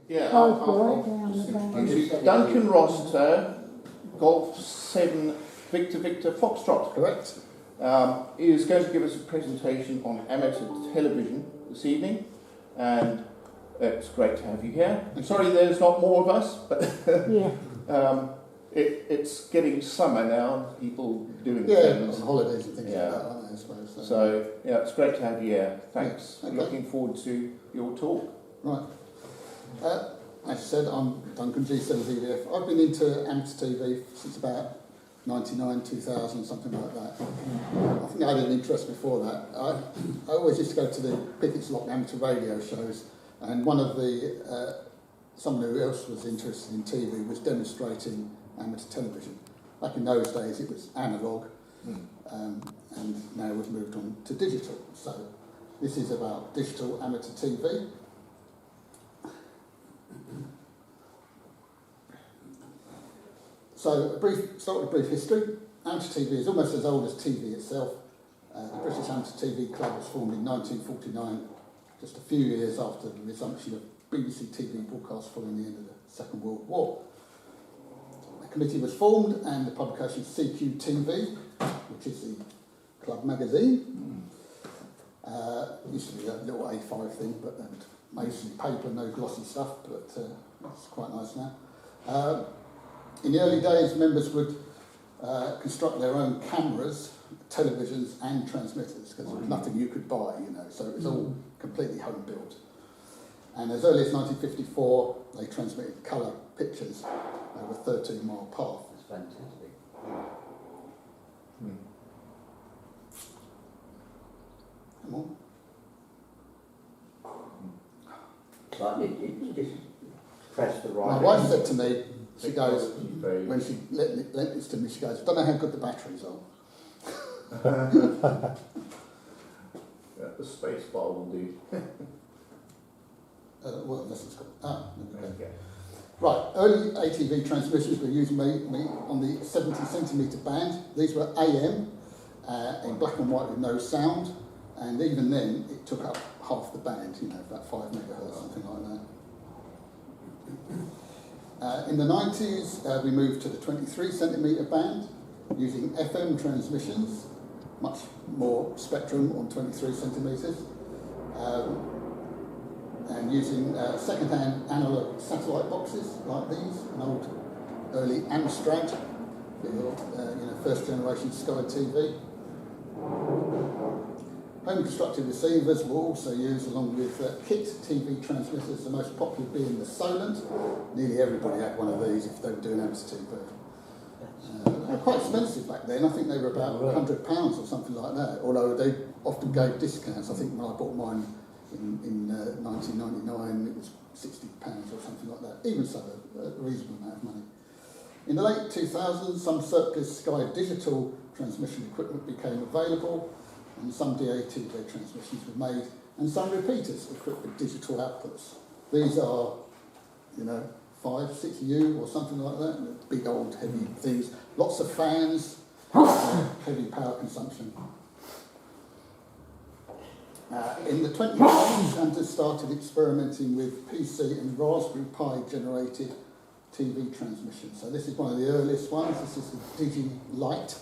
Yeah, Both right down the back. Duncan Rossiter, Golf 7 Victor Foxtrot. Correct. Is going to give us a presentation on amateur television this evening, and it's great to have you here. I'm sorry there's not more of us, but Yeah. it's getting summer now, people doing Yeah, things. on holidays and things Yeah. like that, aren't they, I suppose. So, yeah, it's great to have you here. Thanks. Yeah, okay. Looking forward to your talk. Right. As I said, I'm Duncan G7VVF. I've been into amateur TV since about 99, 2000, something like that. I think I had an interest before that. I always used to go to the Pickett's Lock amateur radio shows, and one of the, someone who else was interested in TV was demonstrating amateur television. Back in those days it was analogue, and now we've moved on to digital. So this is about digital amateur TV. So start with a brief history. Amateur TV is almost as old as TV itself. The British Amateur TV Club was formed in 1949, just a few years after the resumption of BBC TV broadcasts following the end of the Second World War. A committee was formed and the publication CQTV, which is the club magazine. Used to be a little A5 thing, but mostly paper, no glossy stuff, but it's quite nice now. In the early days, members would construct their own cameras, televisions and transmitters, because there was nothing you could buy, you know, so it was all completely home built. And as early as 1954, they transmitted colour pictures over a 13-mile path. That's fantastic. Come on. But it just press the right. My wife said to me, she goes, when she lent this to me, she goes, I don't know how good the batteries are. Yeah, the space bar will do. Well, this is good. Okay. Right, early ATV transmissions were used mainly on the 70 centimetre band. These were AM, in black and white with no sound, and even then it took up half the band, you know, about 5 megahertz, something like that. In the 90s, we moved to the 23 centimetre band, using FM transmissions, much more spectrum on 23 centimetres, and using second-hand analogue satellite boxes like these, an old early Amstrad, first generation Sky TV. Home constructed receivers were also used along with kit TV transmitters, the most popular being the Solent. Nearly everybody had one of these if they were doing amateur TV. They were quite expensive back then. I think they were about £100 or something like that, although they often gave discounts. I think when I bought mine in 1999 it was £60 or something like that. Even so, a reasonable amount of money. In the late 2000s, some surplus Sky digital transmission equipment became available, and some DATV transmissions were made, and some repeaters equipped with digital outputs. These are, 5, 6U or something like that, big old heavy things, lots of fans, heavy power consumption. In the 2010s, Santa started experimenting with PC and Raspberry Pi generated TV transmission. So this is one of the earliest ones. This is the Digi-Lite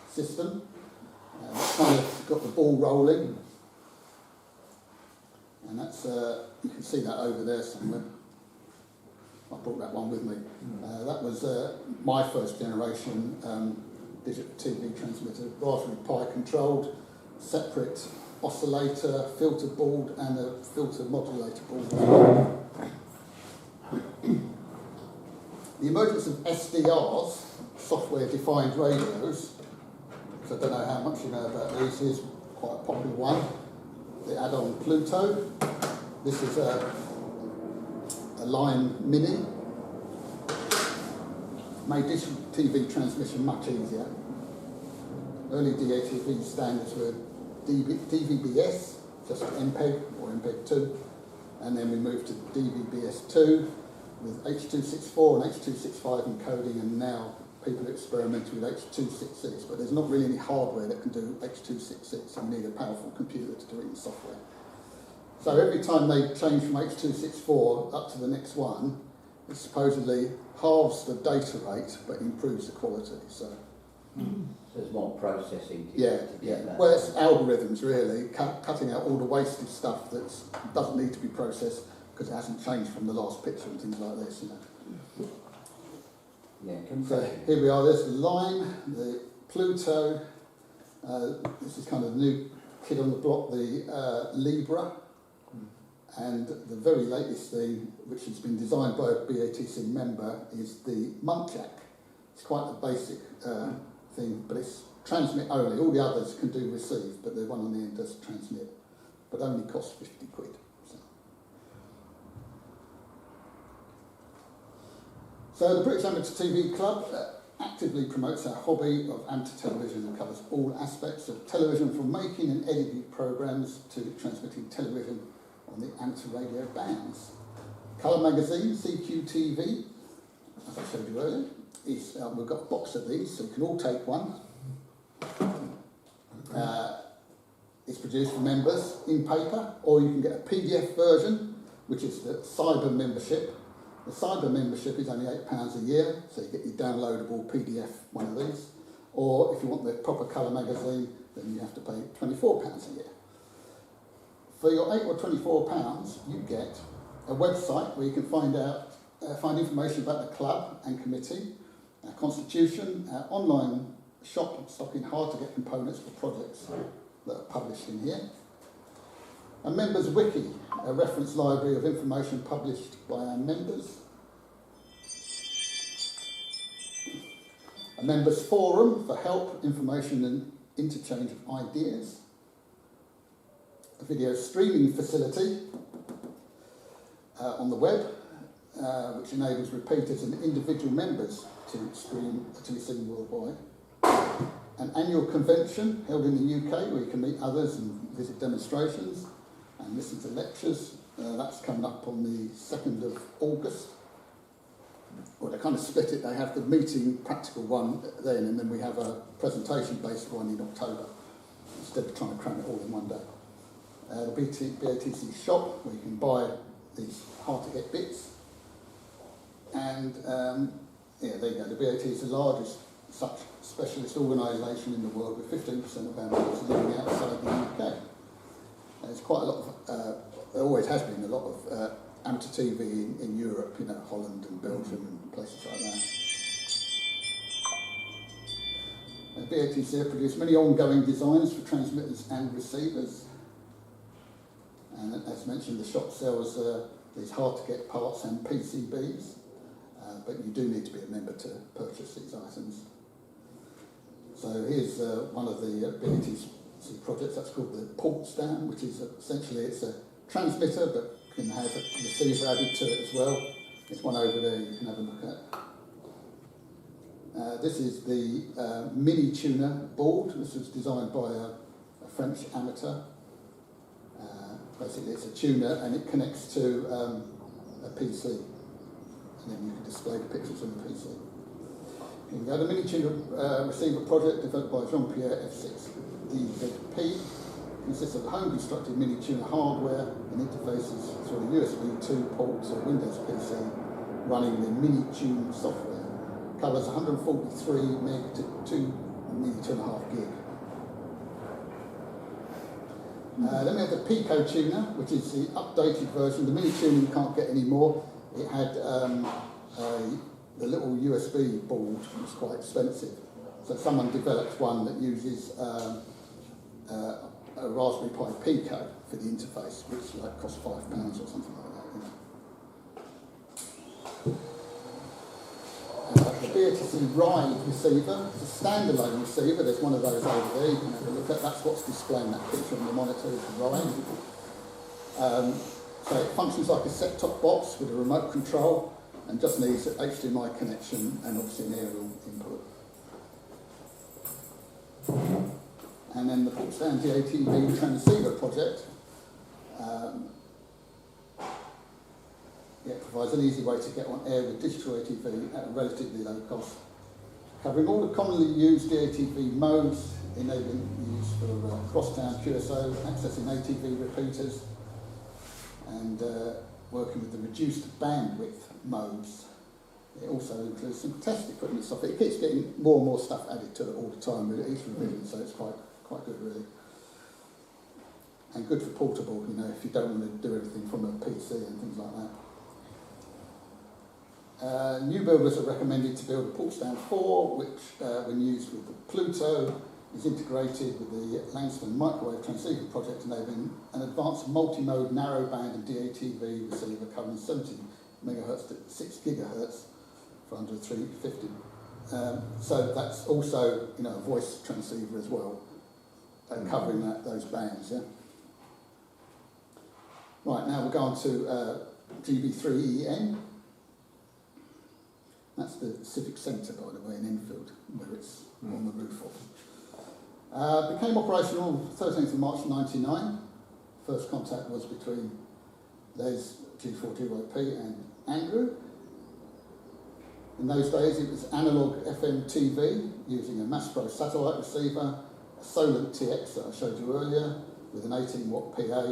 system. It's kind of got the ball rolling. And that's, you can see that over there somewhere. I brought that one with me. That was my first generation digital TV transmitter, Raspberry Pi controlled, separate oscillator, filter board and a filter modulator board. The emergence of SDRs, software-defined radios, so I don't know how much you know about these, here's quite a popular one, the add-on Pluto. This is a Line Mini, made digital TV transmission much easier. Early DATV standards were DVB-S, just MPEG or MPEG-2, and then we moved to DVB-S2 with H.264 and H.265 encoding, and now people are experimenting with H.266, but there's not really any hardware that can do H.266, and you need a powerful computer to do it in software. So every time they change from H.264 up to the next one, it supposedly halves the data rate but improves the quality. So There's more processing to yeah, get yeah. that. Well, it's algorithms really, cutting out all the wasted stuff that doesn't need to be processed because it hasn't changed from the last picture and things like this. You know. Yeah, So here we are. There's the Lime, the Pluto. This is kind of the new kid on the block, the Libra. And the very latest thing, which has been designed by a BATC member, is the Muntjac. It's quite a basic thing, but it's transmit only. All the others can do receive, but the one on the end does transmit, but only costs 50 quid. So the British Amateur TV Club actively promotes our hobby of amateur television and covers all aspects of television, from making and editing programmes to transmitting television on the amateur radio bands. Colour magazine, CQTV, as I showed you earlier, is, we've got a box of these, so you can all take one. It's produced for members in paper, or you can get a PDF version, which is the Cyber membership. The Cyber membership is only £8 a year, so you get your downloadable PDF one of these. Or if you want the proper colour magazine, then you have to pay £24 a year. For your £8 or £24, you get a website where you can find information about the club and committee, our constitution, our online shop stocking hard to get components for projects that are published in here. A members wiki, a reference library of information published by our members. A members forum for help, information and interchange of ideas. A video streaming facility on the web, which enables repeaters and individual members to stream to be seen worldwide. An annual convention held in the UK where you can meet others and visit demonstrations and listen to lectures. That's coming up on the 2nd of August. Well, they kind of split it. They have the meeting practical one then, and then we have a presentation-based one in October, instead of trying to cram it all in one day. The BATC shop, where you can buy these hard-to-get bits. And, yeah, there you go. The BAT is the largest such specialist organisation in the world, with 15% of our members living outside the UK. There's quite a lot of, there always has been a lot of amateur TV in Europe, you know, Holland and Belgium and places like that. BATC have produced many ongoing designs for transmitters and receivers. And as mentioned, the shop sells these hard-to-get parts and PCBs, but you do need to be a member to purchase these items. So here's one of the BATC projects. That's called the port stand, which is essentially it's a transmitter but can have a receiver added to it as well. There's one over there you can have a look at. This is the mini tuner board. This was designed by a French amateur. Basically it's a tuner and it connects to a PC, and then you can display the pictures on the PC. Here we go. The mini tuner receiver project developed by Jean-Pierre F6DZP consists of home constructed mini tuner hardware and interfaces through a USB 2 port to a Windows PC running the mini tune software. Covers 143 meg to 2.5 gig. Then we have the Pico tuner, which is the updated version. The mini tuner you can't get anymore. It had the little USB board, which was quite expensive. So someone developed one that uses a Raspberry Pi Pico for the interface, which like costs £5 or something like that. You know. The BATC Ride receiver, it's a standalone receiver. There's one of those over there. You can have a look at. That's what's displaying that picture on the monitor is the Ride. So it functions like a set-top box with a remote control and just needs an HDMI connection and obviously an aerial input. And then the port stand DATV transceiver project. It provides an easy way to get on air with digital ATV at a relatively low cost, covering all the commonly used DATV modes, enabling use for crosstown QSO, accessing ATV repeaters, and working with the reduced bandwidth modes. It also includes some test equipment stuff. It keeps getting more and more stuff added to it all the time with each revision, so it's quite good really. And good for portable, you know, if you don't want to do everything from a PC and things like that. New builders are recommended to build a port stand 4, which when used with the Pluto is integrated with the Langston microwave transceiver project, enabling an advanced multi-mode narrowband and DATV receiver covering 70 megahertz to 6 gigahertz for under 350. So that's also, you know, a voice transceiver as well, covering those bands. Yeah. Right, now we'll go on to GB3EN. That's the Civic Centre, by the way, in Enfield, where it's on the roof of. Became operational 13th of March 1999. First contact was between Les G4GYP and Andrew. In those days it was analogue FM TV using a Maspro satellite receiver, a Solent TX that I showed you earlier with an 18 watt PA.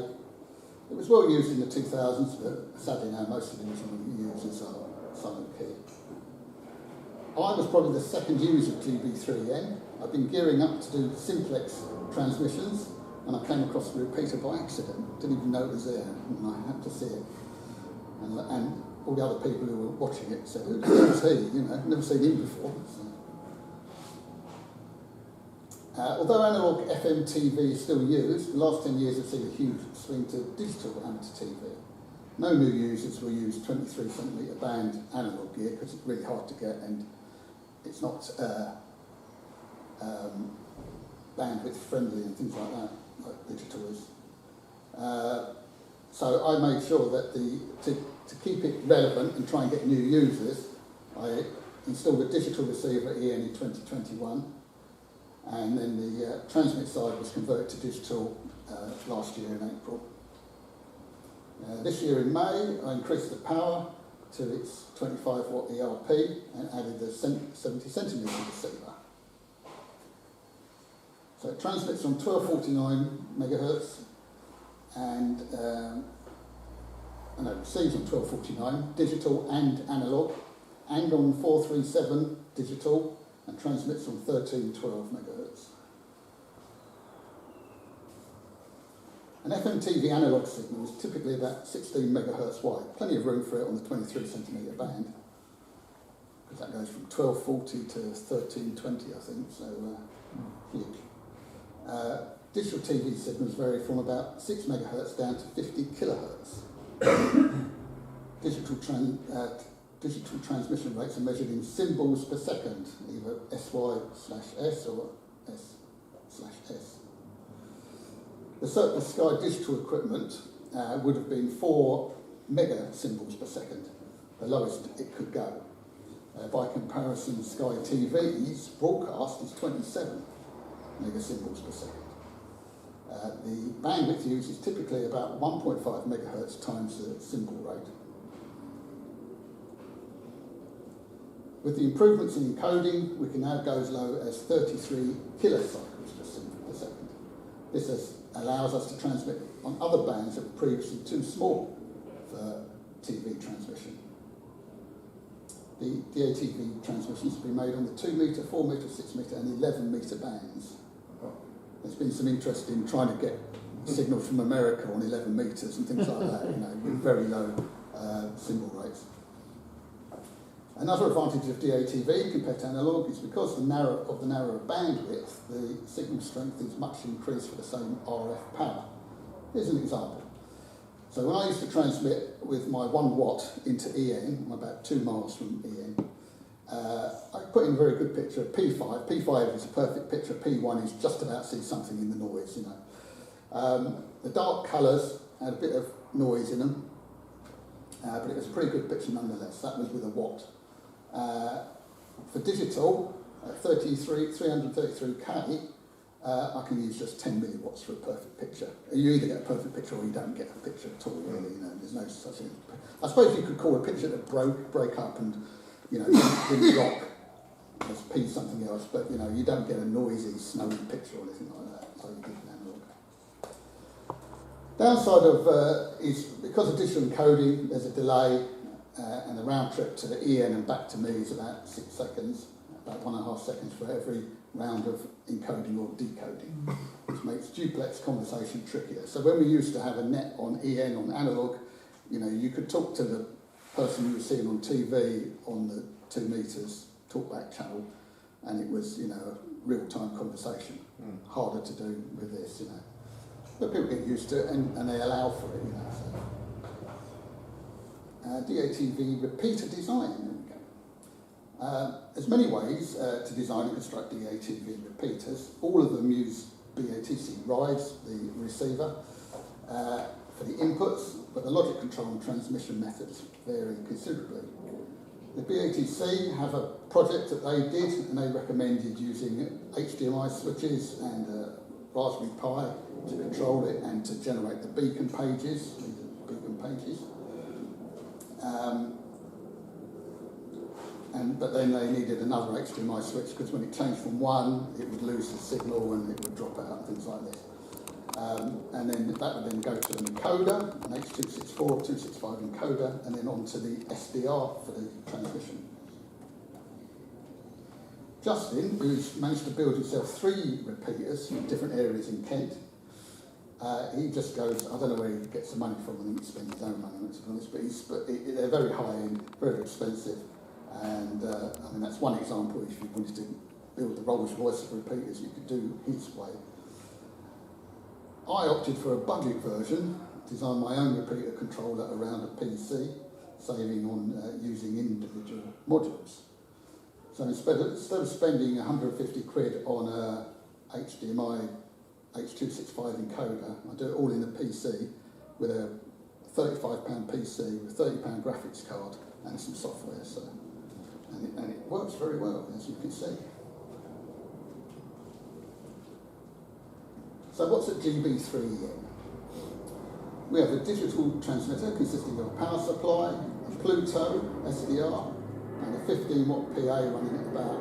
It was well used in the 2000s, but sadly now most of the users are silent key. I was probably the second user of GB3EN. I've been gearing up to do simplex transmissions, and I came across the repeater by accident. Didn't even know it was there, and I had to see it. And all the other people who were watching it said, "Who is he? You know, I've never seen him before." So. Although analogue FM TV is still used, the last 10 years have seen a huge swing to digital amateur TV. No new users will use 23cm band analogue gear because it's really hard to get and it's not bandwidth friendly and things like that, like digital is. So I made sure that to keep it relevant and try and get new users, I installed a digital receiver at EN in 2021, and then the transmit side was converted to digital last year in April. This year in May, I increased the power to its 25 watt ERP and added the 70 centimetre receiver. So it transmits on 1249 megahertz and receives on 1249, digital and analogue, and on 437 digital, and transmits on 1312 megahertz. An FM TV analogue signal is typically about 16 megahertz wide, plenty of room for it on the 23cm band, because that goes from 1240 to 1320, I think, so huge. Digital TV signals vary from about 6 megahertz down to 50 kilohertz. Digital transmission rates are measured in symbols per second, either SY/S or S/S. The surplus Sky digital equipment would have been 4 mega symbols per second, the lowest it could go. By comparison, Sky TV's broadcast is 27 mega symbols per second. The bandwidth used is typically about 1.5 megahertz times the symbol rate. With the improvements in encoding, we can now go as low as 33 kilocycles per second. This allows us to transmit on other bands that were previously too small for TV transmission. The DATV transmissions have been made on the 2 metre, 4 metre, 6 metre and 11 metre bands. There's been some interest in trying to get signals from America on 11 metres and things like that, you know, with very low symbol rates. Another advantage of DATV compared to analogue is because of the narrower bandwidth, the signal strength is much increased for the same RF power. Here's an example. So when I used to transmit with my 1 watt into EN, I'm about 2 miles from EN, I put in a very good picture of P5. P5 is a perfect picture. P1 is just about see something in the noise, you know. The dark colours had a bit of noise in them, but it was a pretty good picture nonetheless. That was with a watt. For digital, 333K, I can use just 10 milliwatts for a perfect picture. You either get a perfect picture or you don't get a picture at all, really. You know, there's no such thing. I suppose you could call a picture that break up and, you know, didn't rock as P something else, but, you know, you don't get a noisy, snowy picture or anything like that. So you get an Downside of is because of digital encoding, there's a delay, and the round trip to the EN and back to me is about 6 seconds, about 1.5 seconds for every round of encoding or decoding, which makes duplex conversation trickier. So when we used to have a net on EN on analog, you know, you could talk to the person you were seeing on TV on the 2 metres talkback channel, and it was, you know, a real-time conversation. Harder to do with this, you know. But people get used to it, and they allow for it, you know. So. DATV repeater design. There we go. There's many ways to design and construct DATV repeaters. All of them use BATC rides, the receiver, for the inputs, but the logic control and transmission methods vary considerably. The BATC have a project that they did, and they recommended using HDMI switches and Raspberry Pi to control it and to generate the beacon pages. These are beacon pages. But then they needed another HDMI switch because when it changed from one, it would lose the signal and it would drop out and things like this. And then that would then go to an encoder, an H.264 or 265 encoder, and then onto the SDR for the transmission. Justin, who's managed to build himself 3 repeaters in different areas in Kent, he just goes, I don't know where he gets the money from, I think he spends his own money on it, to be honest, but they're very high-end, very expensive, and I mean, that's one example. If you wanted to build the Rolls-Royce of repeaters, you could do his way. I opted for a budget version, designed my own repeater controller around a PC, saving on using individual modules. So instead of spending 150 quid on a HDMI H.265 encoder, I do it all in a PC with a £35 PC with a £30 graphics card and some software. So, and it works very well, as you can see. So what's a GB3EN? We have a digital transmitter consisting of a power supply, a Pluto SDR, and a 15-watt PA running at about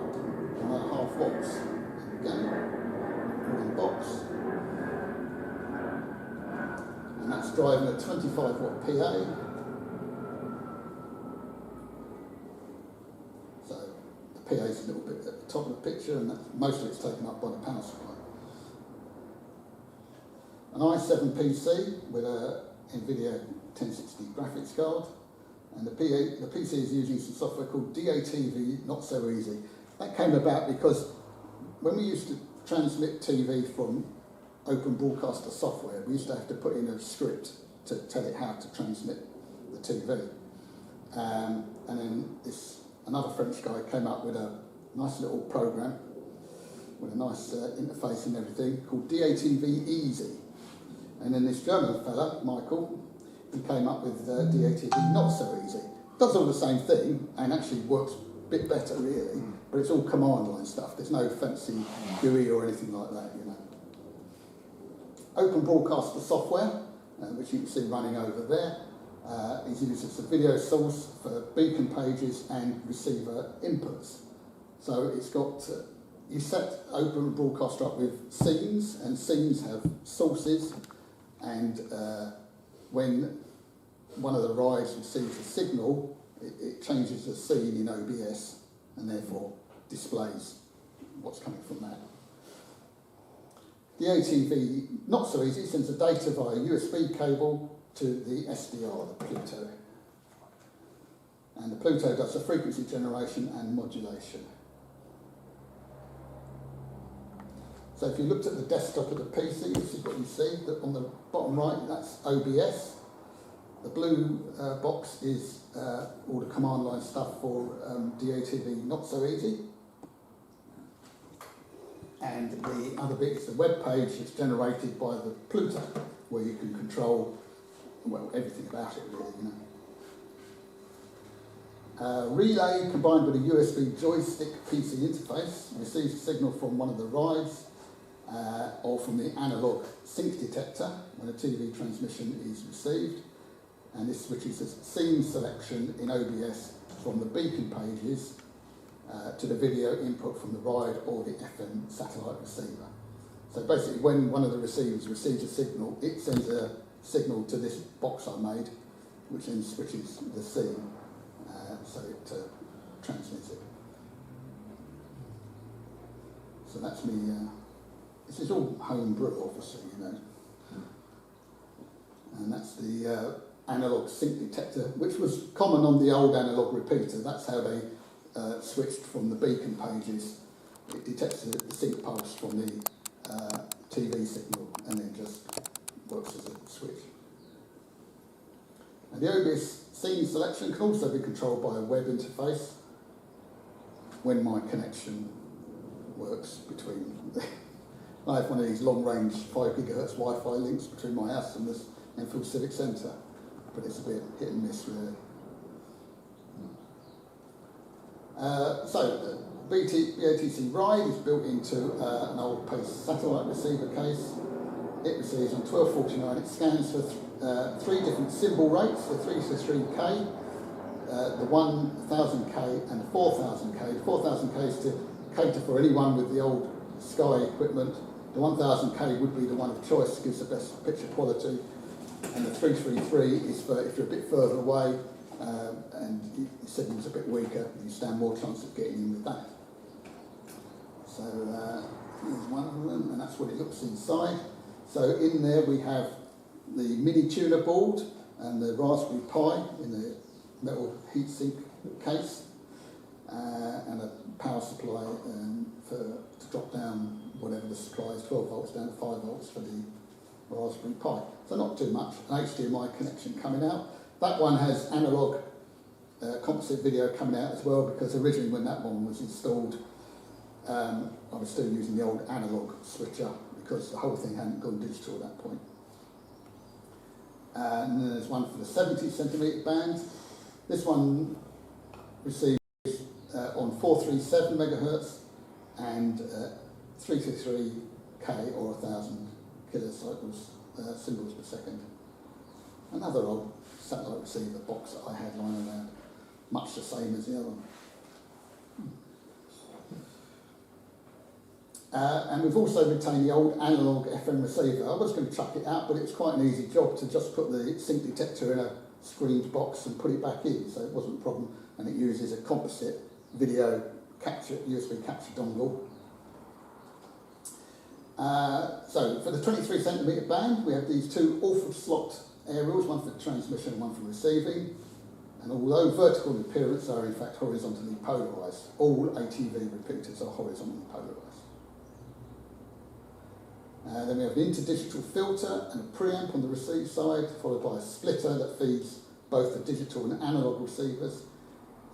1.5 watts. Again, all in the box. And that's driving a 25-watt PA. So the PA is a little bit at the top of the picture, and most of it's taken up by the power supply. An i7 PC with a NVIDIA 1060 graphics card, and the PC is using some software called DATV Not So Easy. That came about because when we used to transmit TV from open broadcaster software, we used to have to put in a script to tell it how to transmit the TV. And then another French guy came up with a nice little program with a nice interface and everything called DATV Easy. And then this German fella, Michael, he came up with DATV Not So Easy. Does all the same thing and actually works a bit better really, but it's all command line stuff. There's no fancy GUI or anything like that, you know. Open broadcaster software, which you can see running over there, is used as a video source for beacon pages and receiver inputs. So it's got, you set open broadcaster up with scenes, and scenes have sources, and when one of the rides receives a signal, it changes the scene in OBS and therefore displays what's coming from that. The ATV, not so easy, sends the data via USB cable to the SDR, the Pluto. And the Pluto does the frequency generation and modulation. So if you looked at the desktop of the PC, this is what you see. On the bottom right, that's OBS. The blue box is all the command line stuff for DATV Not So Easy. And the other bit is the web page that's generated by the Pluto, where you can control, well, everything about it really, you know. Relay combined with a USB joystick PC interface receives a signal from one of the rides or from the analog sync detector when a TV transmission is received, and this switches the scene selection in OBS from the beacon pages to the video input from the ride or the FM satellite receiver. So basically when one of the receivers receives a signal, it sends a signal to this box I made, which then switches the C, so it transmits it. So that's me. This is all homebrew, obviously, you know. And that's the analog sync detector, which was common on the old analog repeater. That's how they switched from the beacon pages. It detects the sync pulse from the TV signal and then just works as a switch. And the OBS scene selection can also be controlled by a web interface when my connection works between... I have one of these long-range 5 GHz Wi-Fi links between my house and this Enfield Civic Centre, but it's a bit hit and miss, really. So, BATC Ride is built into an old PACE satellite receiver case. It receives on 1249. It scans for 3 different symbol rates, the 333K, the 1000K and the 4000K. The 4000K is to cater for anyone with the old Sky equipment. The 1000K would be the one of choice, gives the best picture quality. And the 333 is for if you're a bit further away and your signal's a bit weaker, you stand more chance of getting in with that. So here's one of them, and that's what it looks inside. So in there we have the mini tuner board and the Raspberry Pi in the metal heatsink case, and a power supply to drop down whatever the supply is, 12 volts down to 5 volts for the Raspberry Pi. So not too much. An HDMI connection coming out. That one has analog composite video coming out as well, because originally when that one was installed, I was still using the old analog switcher because the whole thing hadn't gone digital at that point. And then there's one for the 70cm band. This one receives on 437 megahertz and 333K or 1000 kilocycles symbols per second. Another old satellite receiver box that I had lying around, much the same as the other one. And we've also retained the old analog FM receiver. I was going to chuck it out, but it's quite an easy job to just put the sync detector in a screened box and put it back in, so it wasn't a problem. And it uses a composite video capture, USB capture dongle. So for the 23cm band, we have these 2 Orford slot aerials, one for transmission and one for receiving. And although vertical in appearance, they are in fact horizontally polarised. All ATV repeaters are horizontally polarised. Then we have an interdigital filter and a preamp on the receive side, followed by a splitter that feeds both the digital and analog receivers,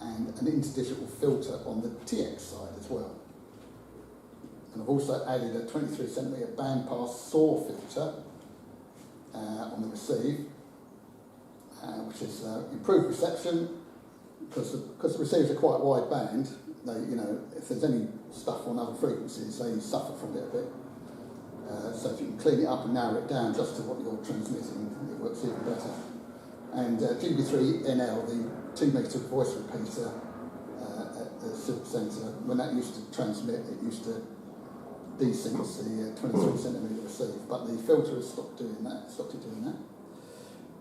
and an interdigital filter on the TX side as well. And I've also added a 23cm bandpass SAW filter on the receive, which is improved reception, because the receivers are quite wide band. They, you know, if there's any stuff on other frequencies, they suffer from it a bit. So if you can clean it up and narrow it down just to what you're transmitting, it works even better. And GB3NL, the 2-metre voice repeater at the Civic Centre, when that used to transmit, it used to desync the 23cm receive, but the filter has stopped it doing that.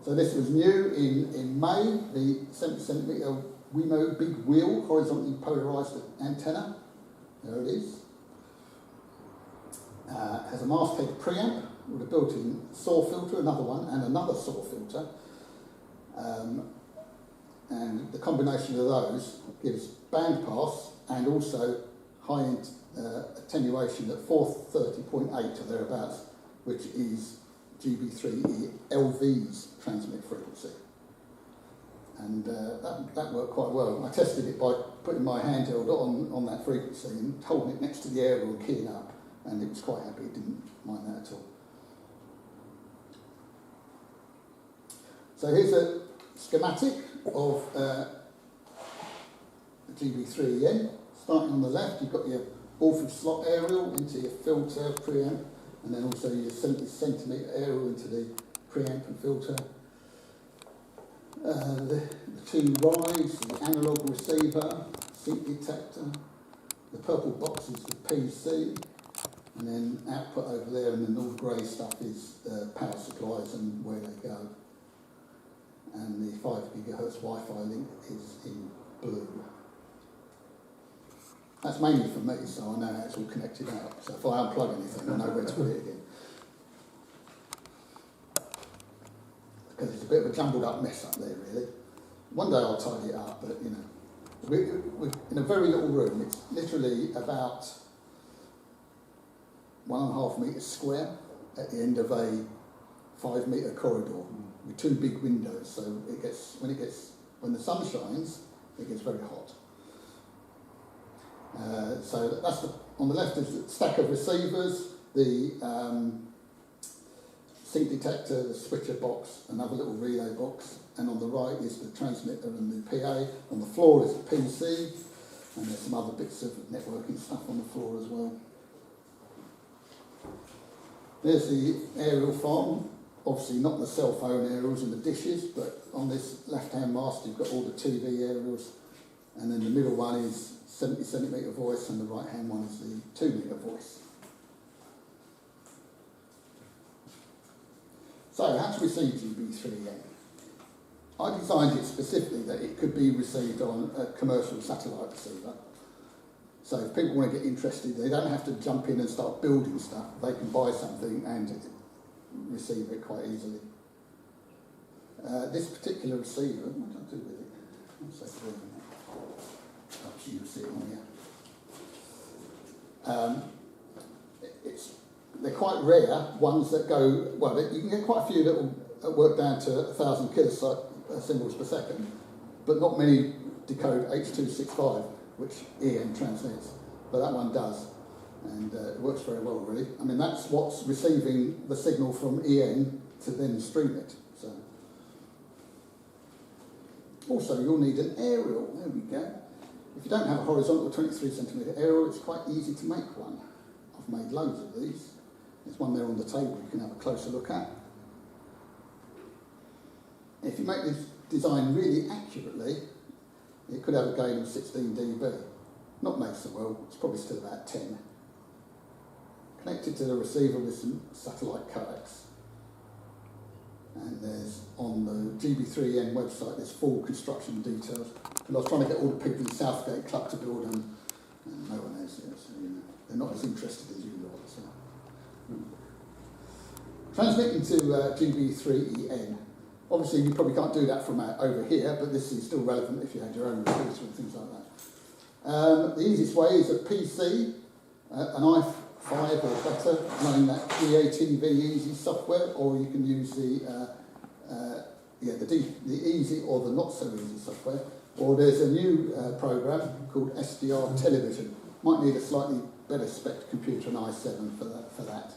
So this was new in May, the 70cm Wemo Big Wheel horizontally polarised antenna. There it is. Has a masthead preamp with a built-in SAW filter, another one, and another SAW filter. And the combination of those gives bandpass and also high attenuation at 430.8 or thereabouts, which is GB3 LV's transmit frequency. And that worked quite well. I tested it by putting my handheld on that frequency and holding it next to the aerial and keying up, and it was quite happy, it didn't mind that at all. So here's a schematic of the GB3EN. Starting on the left, you've got your Orford slot aerial into your filter preamp, and then also your 70cm aerial into the preamp and filter. The 2 rides, the analog receiver, sync detector, the purple box is the PC, And then output over there, and then all the grey stuff is power supplies and where they go. And the 5 gigahertz Wi-Fi link is in blue. That's mainly for me, so I know how it's all connected out. So if I unplug anything, I know where to put it again. Because it's a bit of a jumbled up mess up there, really. One day I'll tidy it up, but you know, we're in a very little room. It's literally about 1.5 metres square at the end of a 5 metre corridor with 2 big windows. So when the sun shines, it gets very hot. So that's on the left is a stack of receivers, the sync detector, the switcher box, another little relay box, and on the right is the transmitter and the PA. On the floor is the PC, and there's some other bits of networking stuff on the floor as well. There's the aerial farm, obviously not the cell phone aerials and the dishes, but on this left-hand mast you've got all the TV aerials, and then the middle one is 70 centimetre voice, and the right-hand one is the 2 metre voice. So, how to receive GB3EN? I designed it specifically that it could be received on a commercial satellite receiver. So if people want to get interested, they don't have to jump in and start building stuff. They can buy something and receive it quite easily. This particular receiver, what do I do with it? I'll say perhaps you'll see it on here. They're quite rare, ones that go, well, you can get quite a few that will work down to 1,000 kilosymbols per second, but not many decode H.265, which EN transmits, but that one does, and it works very well, really. I mean, that's what's receiving the signal from EN to then stream it. So, also, you'll need an aerial. There we go. If you don't have a horizontal 23 centimetre aerial, it's quite easy to make one. I've made loads of these. There's one there on the table you can have a closer look at. If you make this design really accurately, it could have a gain of 16 dB. Not made so well, it's probably still about 10. Connected to the receiver with some satellite coax. And there's, on the GB3EN website, there's full construction details. And I was trying to get all the people in the Southgate Club to build them, and no one has yet, so you know, they're not as interested as you lot. So. Transmitting to GB3EN. Obviously, you probably can't do that from over here, but this is still relevant if you had your own repeater and things like that. The easiest way is a PC, an i5 or better, running that GATV Easy software, or you can use the Easy or the Not So Easy software. Or there's a new program called SDR Television. Might need a slightly better spec computer, an i7 for that.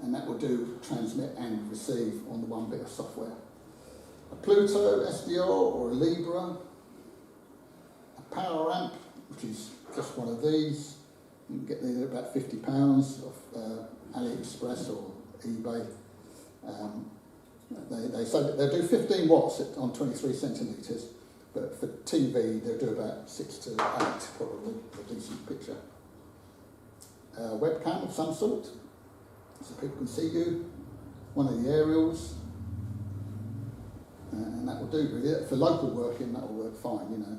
And that will do transmit and receive on the one bit of software. A Pluto SDR or a Libra, a power amp, which is just one of these. You can get these at about £50 off AliExpress or eBay. They say that they'll do 15 watts on 23 centimetres, but for TV they'll do about 6 to 8 probably, for a decent picture. A webcam of some sort, so people can see you. One of the aerials. And that will do, really. For local working, that will work fine, you know.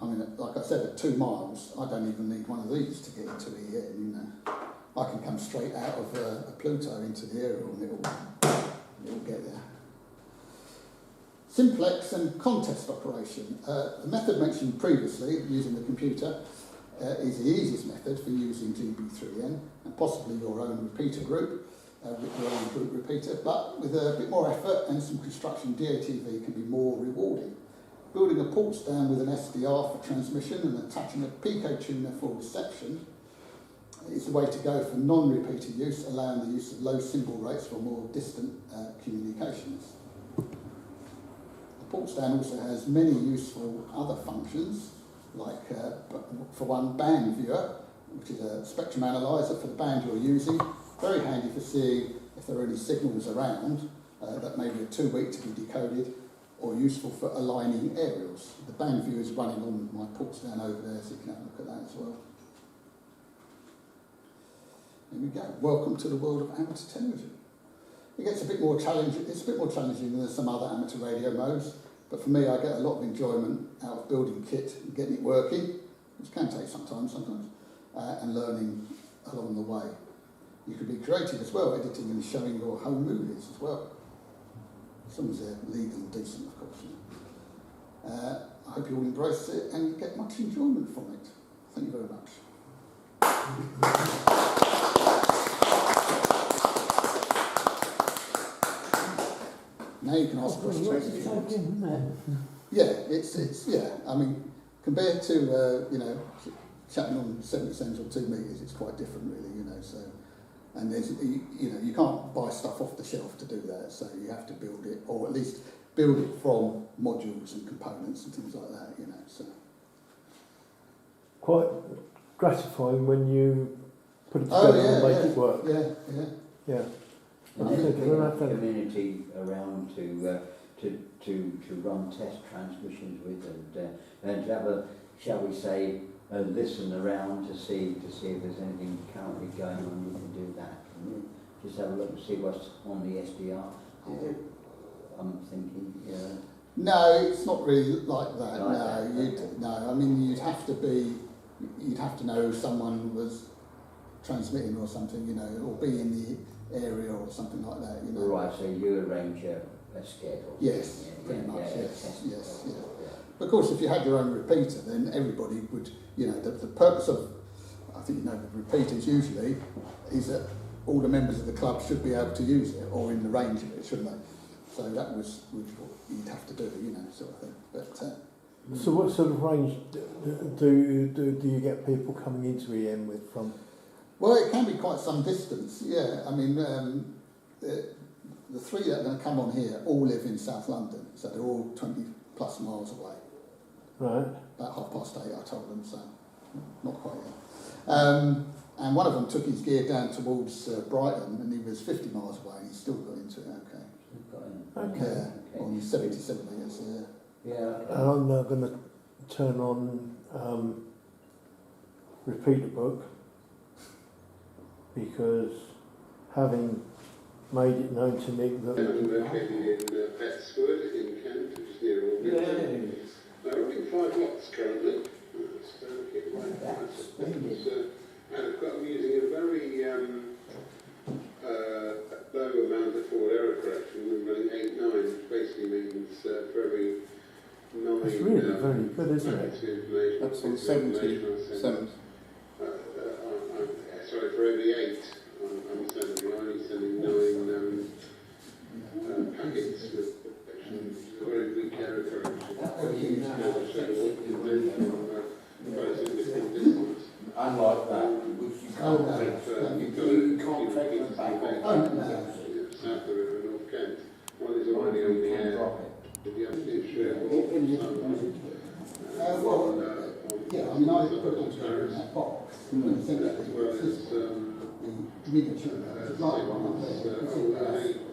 I mean, like I said, at 2 miles, I don't even need one of these to get into the air, you know. I can come straight out of a Pluto into the aerial and it'll get there. Simplex and contest operation. The method mentioned previously, using the computer, is the easiest method for using GB3EN, and possibly your own repeater group. With your own group repeater, but with a bit more effort and some construction, DATV can be more rewarding. Building a port stand with an SDR for transmission and attaching a Pico tuner for reception is the way to go for non-repeater use, allowing the use of low symbol rates for more distant communications. The port stand also has many useful other functions, like for one, band viewer, which is a spectrum analyzer for the band you're using. Very handy for seeing if there are any signals around that maybe are too weak to be decoded, or useful for aligning aerials. The band view is running on my port stand over there, so you can have a look at that as well. Here we go. Welcome to the world of amateur television. It gets a bit more challenging. It's a bit more challenging than some other amateur radio modes, but for me, I get a lot of enjoyment out of building kit and getting it working, which can take some time sometimes, and learning along the way. You can be creative as well, editing and showing your home movies as well, as long as they're legal and decent, of course. I hope you all embrace it and get much enjoyment from it. Thank you very much. Now you can ask questions. Yeah, it's yeah. I mean, compared to chatting on 70 cents or 2 meters, it's quite different, really. So, and there's you can't buy stuff off the shelf to do that. So you have to build it, or at least build it from modules and components and things like that. So quite gratifying when you put it together and make it work. Yeah. And there's a community around to run test transmissions with, and to have a, shall we say, a listen around to see if there's anything currently going on. You can do that. Can you just have a look and see what's on the SDR? I'm thinking, yeah. No, it's not really like that. No. I mean, you'd have to know someone was transmitting or something, or be in the area or something like that, Right, so you arrange a schedule. Yes, pretty much. Yes. Of course, if you had your own repeater, then everybody would, the purpose of, I think the repeaters usually is that all the members of the club should be able to use it, or in the range of it, shouldn't they? So that was what you'd have to do, sort of thing. But so what sort of range do you get people coming into EM with from? Well, it can be quite some distance, yeah. I mean, the three that are going to come on here all live in South London, so they're all 20 plus miles away. Right. About 8:30, I told them, so not quite yet. And one of them took his gear down towards Brighton, and he was 50 miles away, and he still got into it, Okay. Yeah, on 77 metres, Yeah. And I'm now going to turn on repeater book, because having made it known to Nick that... I'm located in Bettswood in Kent, which is near Albany. They're running 5 lots currently. So keep right back. And I'm using a very low amount of forward error correction. We're running 8/9, which basically means for every 9... It's really very good, isn't it? That's on 77. Sorry, for every 8, I'm sending 9 packets with very weak error correction. Unlike that, which you can't fix. You can't fix the back South of the river, North Kent. One is already on the air. yeah, I mean, I put it all together in that box, and I think that was the miniature, the light one up there.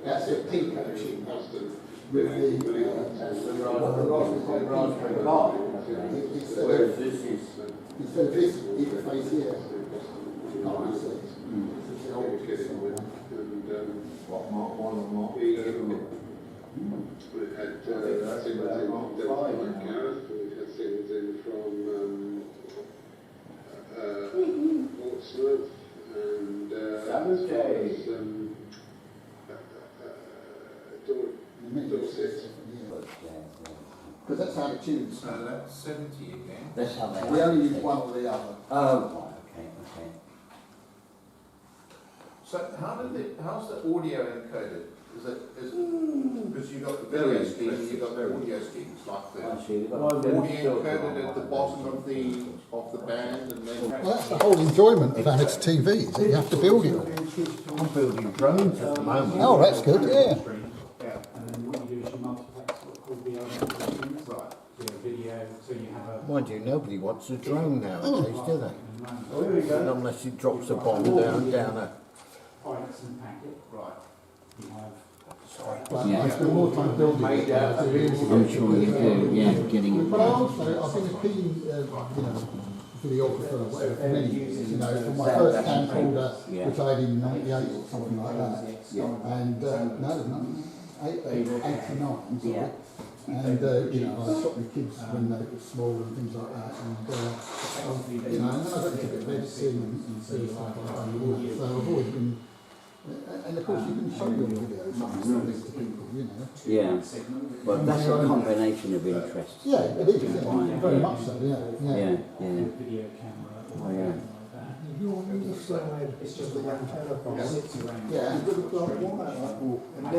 That's a pink machine with the raspberry pi. Whereas this is... Instead of this interface here, you can't really see. It's the old What, Mark 1 or Mark 2? We've had signals in from Gareth, we've had signals in from Portsmouth, and Dorset. Because that's how the tunes. So that's 70 again. That's how they We only use one or the other. Oh, right, okay. So how's the audio encoded? Because you've got the video scheme and you've got the audio schemes like the audio encoded at the bottom of the band, and then... Well, that's the whole enjoyment of amateur TV, is that you have to build it all. I'm building drones at the moment. Oh, that's good, yeah. And then what you do is you multiplex what's called the right. So a video, so you have a... Mind you, nobody wants a drone nowadays, do they? Oh, here we go. Unless it drops a bomb down a... Pipes and packet. Right. You have... I spend more time building it. I'm sure you do, yeah, getting it But right. also, I've been a keen videographer or whatever for many years, you know, from my first camcorder, which I had in 98 or something like that. And, no, 89, sorry. And, you know, I shot with kids when they were small and things like that. And, you know, and then I got into a bit of editing and stuff like that. So I've always been, and of course you can show your videos to people, you know. Yeah, but that's a combination of interests. Yeah, it is, yeah, very much so, yeah. Video camera. Oh, yeah. It's just the antenna box sits around. Yeah.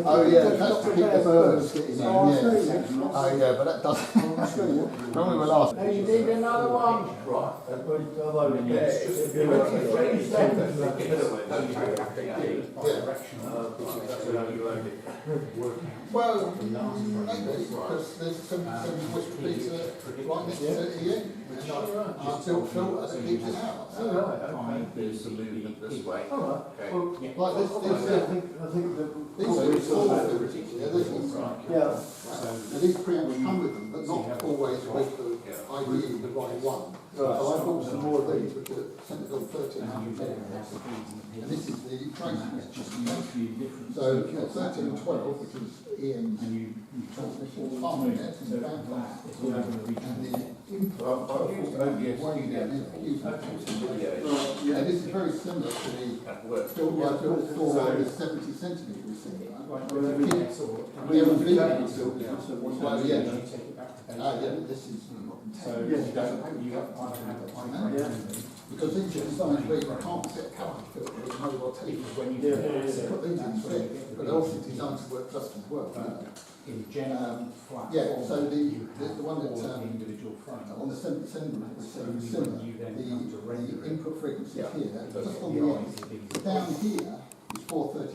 Oh yeah, that's to keep the birds getting in, yeah. Oh yeah, but that doesn't. When we were last. Hey, you need another one? Right. Well, maybe, because there's some whisper pizza right next to it here. I've built filter that keeps it out. There's a movement this way. Okay. Like this, I think that these are all filters, yeah. Now these preambles come with them, but not always with the ideally the right one. So I bought some more of these, which are centered on 1300. And this is the train switch. So 1312, which is EM transmission, farming net and band flat. And the input I've used OBS and this is very similar to the filter I built for the 70 centimetre receiver. Well, yeah. Yeah, this is because these are designed where you can't set a current filter with mobile telephone. When you put these in instead, but they're also designed to work just as well. In general, flat yeah, so the one that individual frame. on the 70 centimetre was similar. The input frequency here, just on the end, down here is 430